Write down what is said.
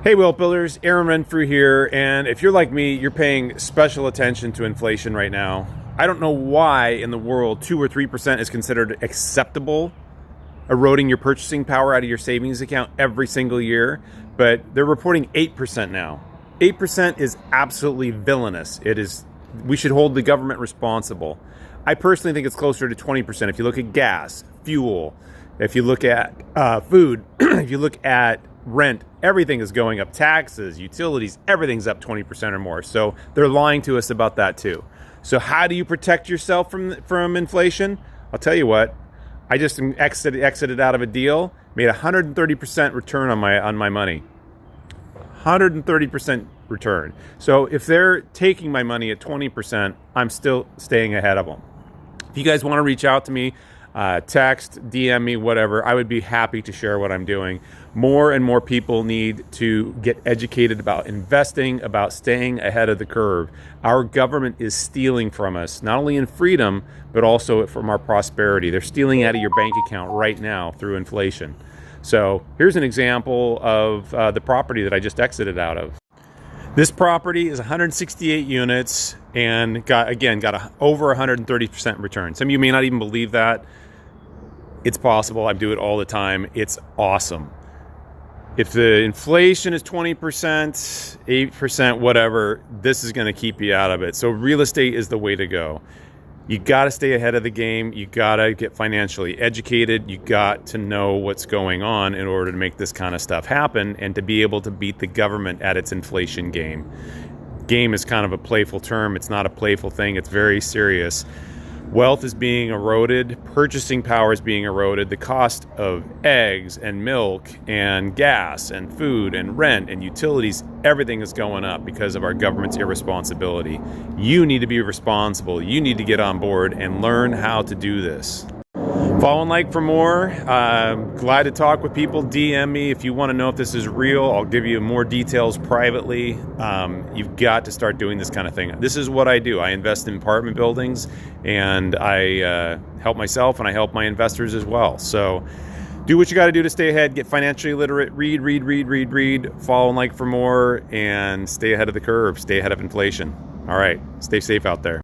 Hey, Wealth Builders, Aaron Renfrew here, and if you're like me, you're paying special attention to inflation right now. I don't know why in the world 2 or 3% is considered acceptable, eroding your purchasing power out of your savings account every single year, but they're reporting 8% now. 8% is absolutely villainous. We should hold the government responsible. I personally think it's closer to 20%. If you look at gas, fuel, if you look at food, if you look at rent, everything is going up. Taxes, utilities, everything's up 20% or more. So they're lying to us about that too. So how do you protect yourself from inflation? I'll tell you what. I just exited out of a deal, made 130% return on my money. 130% return. So if they're taking my money at 20%, I'm still staying ahead of them. If you guys want to reach out to me, text, DM me, whatever, I would be happy to share what I'm doing. More and more people need to get educated about investing, about staying ahead of the curve. Our government is stealing from us, not only in freedom, but also from our prosperity. They're stealing out of your bank account right now through inflation. So here's an example of the property that I just exited out of. This property is 168 units and got over 130% return. Some of you may not even believe that. It's possible. I do it all the time. It's awesome. If the inflation is 20%, 8%, whatever, this is going to keep you out of it. So real estate is the way to go. You got to stay ahead of the game. You got to get financially educated. You got to know what's going on in order to make this kind of stuff happen and to be able to beat the government at its inflation game. Game is kind of a playful term. It's not a playful thing. It's very serious. Wealth is being eroded. Purchasing power is being eroded. The cost of eggs and milk and gas and food and rent and utilities, everything is going up because of our government's irresponsibility. You need to be responsible. You need to get on board and learn how to do this. Follow and like for more. Glad to talk with people. DM me if you want to know if this is real. I'll give you more details privately. You've got to start doing this kind of thing. This is what I do. I invest in apartment buildings, and I help myself and I help my investors as well. So do what you got to do to stay ahead. Get financially literate. Read. Follow and like for more, and stay ahead of the curve. Stay ahead of inflation. All right. Stay safe out there.